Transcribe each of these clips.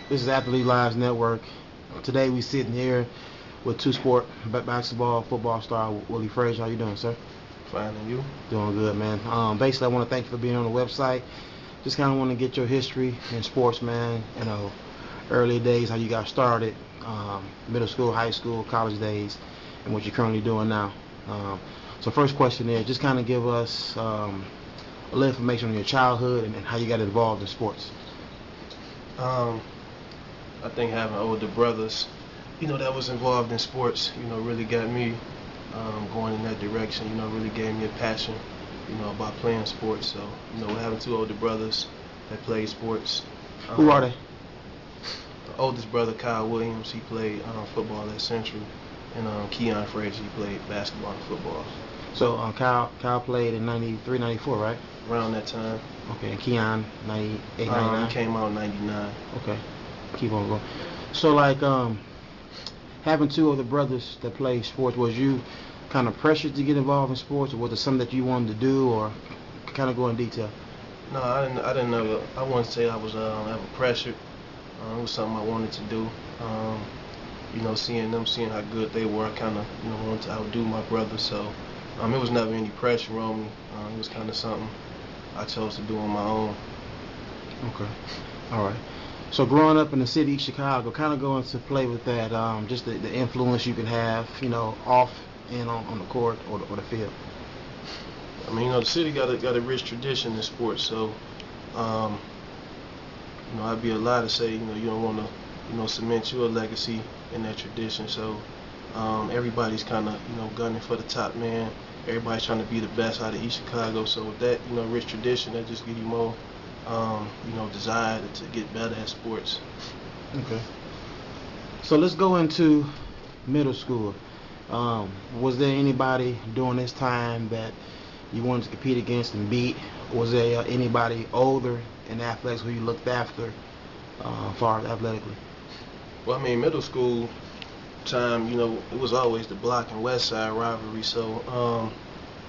This is Athlete Lives Network. Today we sitting here with two-sport basketball, football star Willie Frazier. How you doing, sir? Fine, and you? Doing good, man. Basically, I want to thank you for being on the website. Just kind of want to get your history in sports, man. Early days, how you got started, middle school, high school, college days, and what you're currently doing now. So first question is, just kind of give us a little information on your childhood and how you got involved in sports. I think having older brothers, that was involved in sports, really got me going in that direction, really gave me a passion, about playing sports. So, having two older brothers that played sports. Who are they? The oldest brother, Kyle Williams, he played football at Central, and Will Frazier, he played basketball and football. So Kyle played in 93, 94, right? Around that time. Okay, and Keon, 98, 99? He came out in 99. Okay, keep on going. So, having two other brothers that play sports, was you kind of pressured to get involved in sports, or was it something that you wanted to do, or kind of go in detail? No, I didn't know. I wouldn't say I was ever pressured. It was something I wanted to do. Seeing how good they were, I kind of, wanted to outdo my brother. So, it was never any pressure on me. It was kind of something I chose to do on my own. Okay, all right. So growing up in the city of Chicago, kind of go into play with that, just the influence you can have, off and on the court or the field. I mean, the city got a rich tradition in sports, so I'd be a lie to say, you don't want to, cement your legacy in that tradition. So everybody's kind of, gunning for the top man. Everybody's trying to be the best out of East Chicago. So with that, rich tradition, that just gives you more, desire to get better at sports. Okay. So let's go into middle school. Was there anybody during this time that you wanted to compete against and beat? Was there anybody older in athletics who you looked after, far as athletically? Well, I mean, middle school time, it was always the block and west side rivalry. So,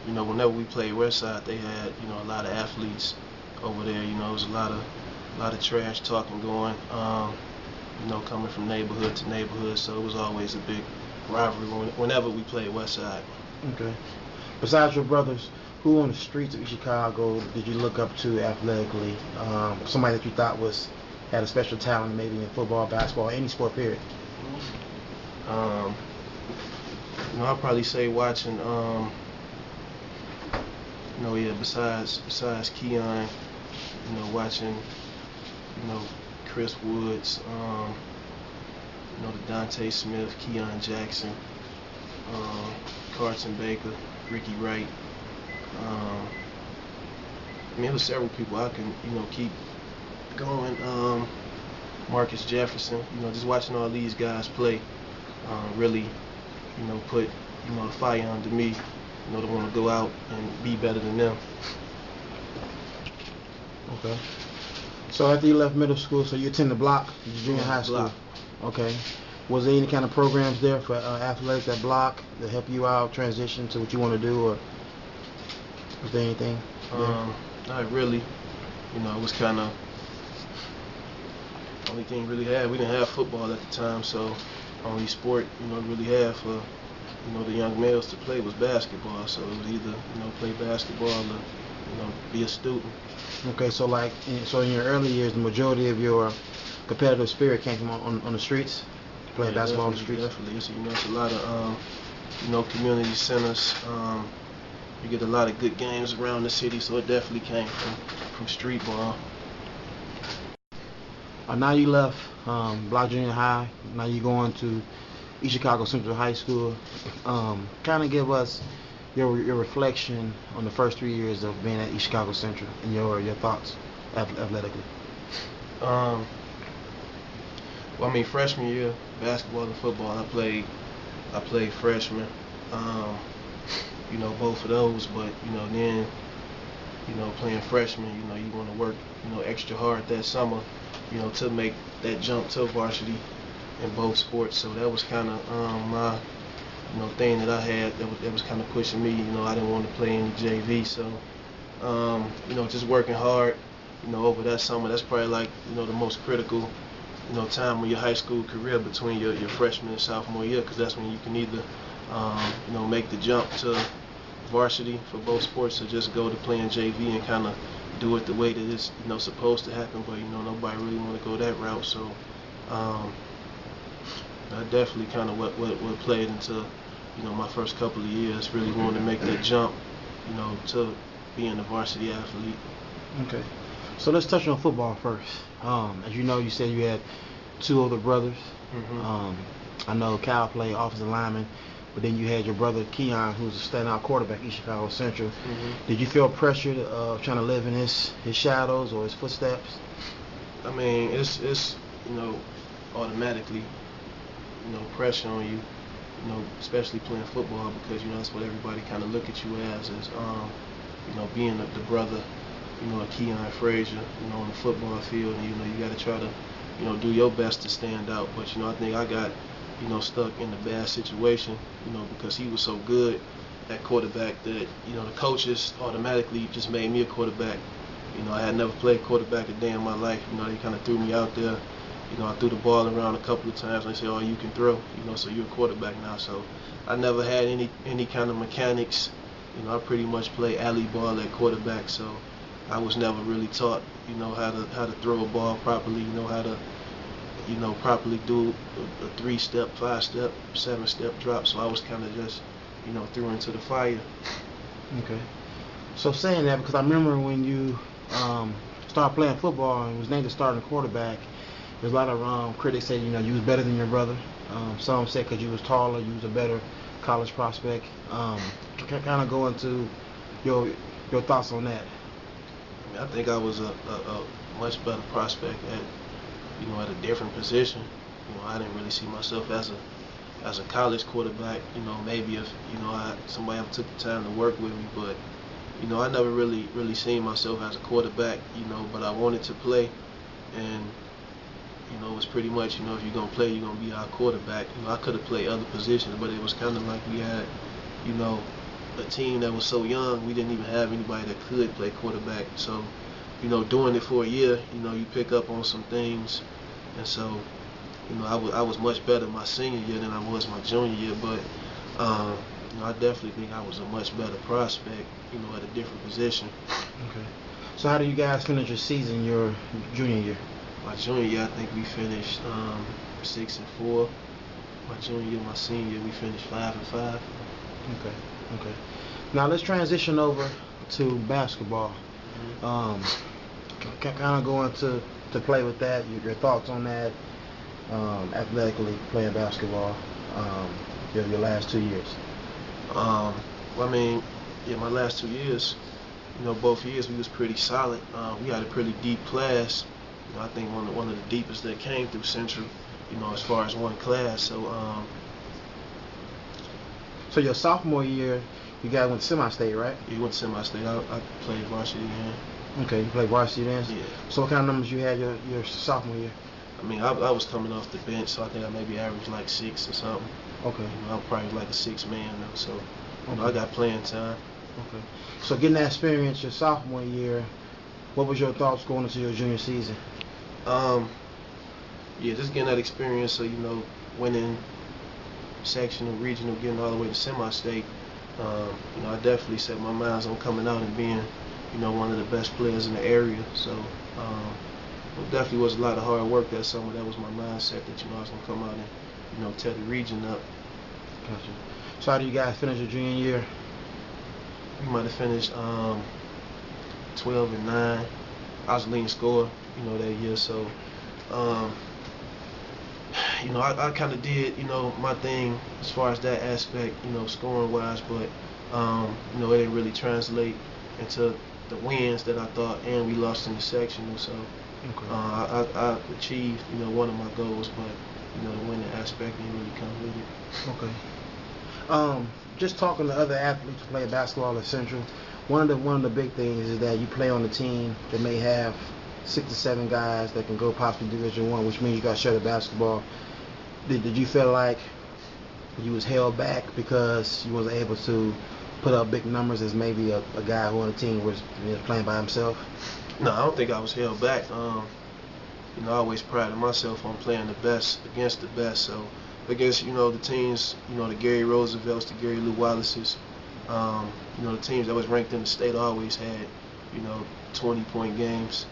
whenever we played west side, they had, a lot of athletes over there. It was a lot of trash talking going, coming from neighborhood to neighborhood. So it was always a big rivalry whenever we played west side. Okay. Besides your brothers, who on the streets of Chicago did you look up to athletically? Somebody that you thought had a special talent, maybe in football, basketball, any sport period? I'll probably say watching, besides Keon, watching, Chris Woods, the Dante Smith, Keon Jackson, Carson Baker, Ricky Wright. It was several people I can, keep going. Marcus Jefferson, just watching all these guys play, really, put, the fire under me, to want to go out and be better than them. Okay. So after you left middle school, so you attended Block, junior high school. Block. Okay. Was there any kind of programs there for athletics at Block that help you out transition to what you want to do, or was there anything? Not really. It was kind of only thing we really had. We didn't have football at the time, so only sport really had for the young males to play was basketball. So it was either play basketball or be a student. Okay, so in your early years, the majority of your competitive spirit came from on the streets, playing basketball on the streets. Definitely, it's a lot of community centers. You get a lot of good games around the city, so it definitely came from street ball. Now you left Block Junior High. Now you're going to East Chicago Central High School. Kind of give us your reflection on the first 3 years of being at East Chicago Central and your thoughts athletically. Well, freshman year, basketball and football, I played freshman. Both of those, but then playing freshman, you want to work extra hard that summer, to make that jump to varsity in both sports. So that was kind of my thing that I had that was kind of pushing me. I didn't want to play any JV, so just working hard over that summer. That's probably like the most critical time of your high school career between your freshman and sophomore year, because that's when you can either make the jump to varsity for both sports, or just go to playing JV and kind of do it the way that it's supposed to happen. But nobody really want to go that route, so that definitely kind of what played into my first couple of years, really wanting to make that jump to being a varsity athlete. Okay, so let's touch on football first. As you said you had two older brothers. I know Cal played offensive lineman, but then you had your brother Keon, who's a standout quarterback at East Chicago Central. Did you feel pressured trying to live in his shadows or his footsteps? I mean, it's automatically pressure on you, especially playing football, because that's what everybody kind of look at you as being the brother, of Will Frazier, on the football field, and you got to try to do your best to stand out. But I think I got stuck in a bad situation, because he was so good at quarterback that the coaches automatically just made me a quarterback. I had never played quarterback a day in my life. They kind of threw me out there. I threw the ball around a couple of times, and they said, "Oh, you can throw, so you're a quarterback now." So I never had any kind of mechanics. I pretty much play alley ball at quarterback, so I was never really taught, how to throw a ball properly, how to, properly do a 3-step, 5-step, 7-step drop. So I was kind of just, threw into the fire. Okay. So saying that, because I remember when you started playing football and was named the starting quarterback, there's a lot of critics say you was better than your brother. Some said because you was taller, you was a better college prospect. Kind of go into your thoughts on that. I mean, I think I was a much better prospect at a different position. I didn't really see myself as a college quarterback. Maybe if somebody ever took the time to work with me, but I never really seen myself as a quarterback. But I wanted to play, and it was pretty much if you're gonna play, you're gonna be our quarterback. I could have played other positions, but it was kind of like we had a team that was so young, we didn't even have anybody that could play quarterback. So doing it for a year, you pick up on some things, and so I was much better my senior year than I was my junior year. But I definitely think I was a much better prospect, at a different position. Okay. So how do you guys finish your season your junior year? My junior year, I think we finished 6-4. My junior year, my senior year, we finished 5-5. Okay. Now let's transition over to basketball. Kind of going to play with that. Your thoughts on that? Athletically playing basketball. Your last 2 years. Well, I mean, my last 2 years, both years we was pretty solid. We had a pretty deep class. I think one of the deepest that came through Central, as far as one class. So your sophomore year, you guys went to semi-state, right? You went to semi-state. I played varsity then. Okay, you played varsity then? Yeah. So what kind of numbers you had your sophomore year? I mean, I was coming off the bench, so I think I maybe averaged like 6 or something. Okay. I'm probably like a 6 man though, so I got playing time. Okay. So getting that experience your sophomore year, what was your thoughts going into your junior season? Just getting that experience, so winning sectional, regional, getting all the way to semi-state. I definitely set my mind on coming out and being, one of the best players in the area. So it definitely was a lot of hard work that summer. That was my mindset that I was gonna come out and tear the region up. Gotcha. So how do you guys finish your junior year? We might have finished 12-9. I was the leading scorer, that year. So I kind of did, my thing as far as that aspect, scoring wise, but it didn't really translate into the wins that I thought, and we lost in the sectional. So Okay. I achieved, one of my goals, but the winning aspect didn't really come with it. Okay. Just talking to other athletes who play basketball at Central, one of the big things is that you play on a team that may have 6 to 7 guys that can go possibly Division I, which means you got to share the basketball. Did you feel like you was held back because you wasn't able to put up big numbers as maybe a guy who on the team was playing by himself? No, I don't think I was held back. I always prided myself on playing the best against the best. So against, the teams, the Gary Roosevelts, the Gary Lou Wallaces, the teams that was ranked in the state always had, 20-point games.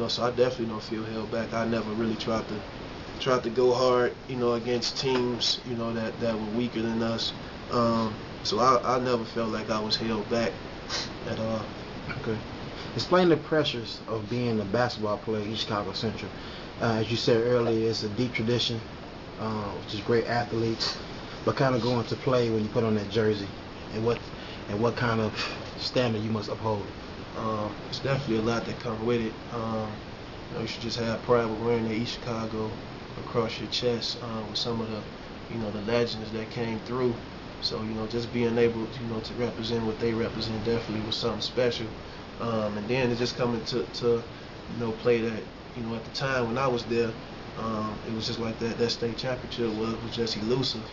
So I definitely don't feel held back. I never really tried to go hard, against teams, that were weaker than us. So I never felt like I was held back at all. Okay. Explain the pressures of being a basketball player at East Chicago Central. As you said earlier, it's a deep tradition, which is great athletes, but kind of going to play when you put on that jersey, and what kind of standard you must uphold. It's definitely a lot that come with it. You should just have pride with wearing the East Chicago across your chest with some of the legends that came through. So, just being able, to represent what they represent definitely was something special. And then it just coming to play that, at the time when I was there, it was just like that state championship was just elusive.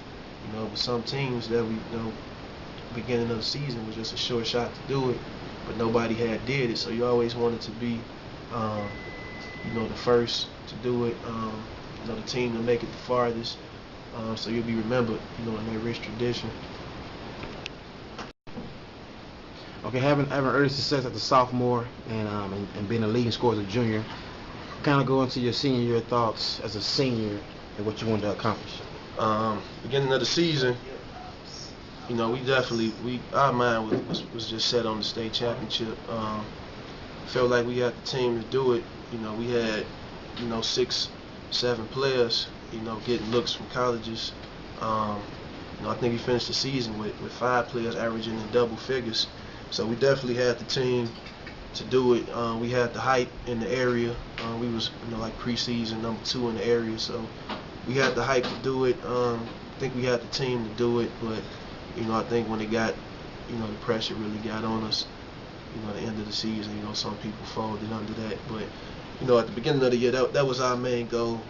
With some teams that we, beginning of the season was just a short shot to do it, but nobody had did it. So you always wanted to be, the first to do it, the team to make it the farthest. So you'll be remembered, in that rich tradition. Okay, having early success as a sophomore and being a leading scorer as a junior, kind of go into your senior year thoughts as a senior and what you wanted to accomplish. Beginning of the season, our mind was just set on the state championship. Felt like we had the team to do it. We had, 6, 7 players, getting looks from colleges. I think we finished the season with 5 players averaging in double figures. So we definitely had the team to do it. We had the hype in the area. We was, like preseason number 2 in the area. So we had the hype to do it. I think we had the team to do it, but I think when it got, the pressure really got on us, at the end of the season, some people folded under that. But, at the beginning of the year, that was our main goal,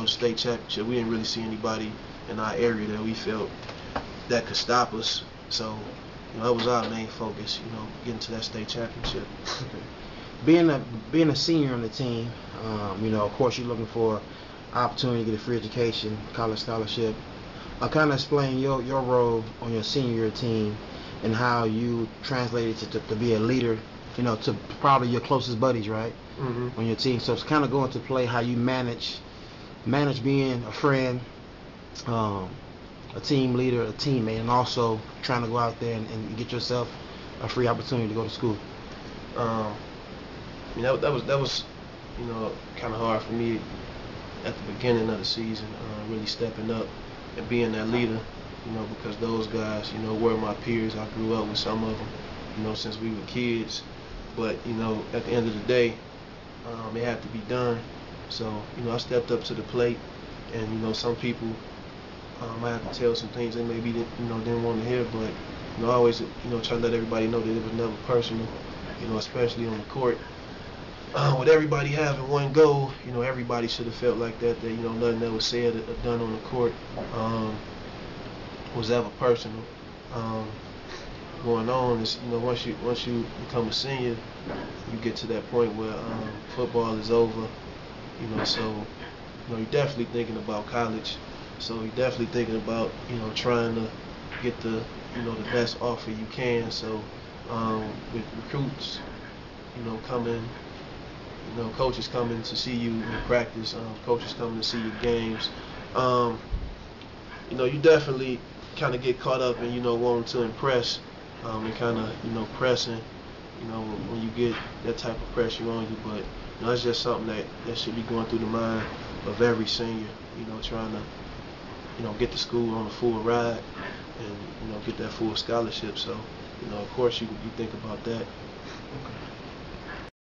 state championship. We didn't really see anybody in our area that we felt that could stop us. So, that was our main focus, getting to that state championship. Okay. Being a senior on the team, of course you're looking for opportunity to get a free education, college scholarship. Kind of explain your role on your senior year team and how you translated to be a leader, to probably your closest buddies, right? Mm-hmm. On your team. So it's kind of going to play how you manage being a friend, a team leader, a teammate, and also trying to go out there and get yourself a free opportunity to go to school. That was kind of hard for me at the beginning of the season, really stepping up and being that leader, because those guys, were my peers. I grew up with some of them, since we were kids. But, at the end of the day, it had to be done. So, I stepped up to the plate, and, some people, I had to tell some things they maybe didn't want to hear, but, I always, try to let everybody know that it was never personal, especially on the court. With everybody having one goal, everybody should have felt like that, nothing that was said or done on the court was ever personal. Going on is, once you become a senior, you get to that point where football is over, so, you're definitely thinking about college. So you're definitely thinking about, trying to get the, the best offer you can. So with recruits, coming, coaches coming to see you in practice, coaches coming to see your games, you definitely kind of get caught up in, wanting to impress, and kind of, pressing, when you get that type of pressure on you. But, that's just something that should be going through the mind of every senior, trying to, get to school on a full ride and, get that full scholarship. So, of course you think about that. Okay.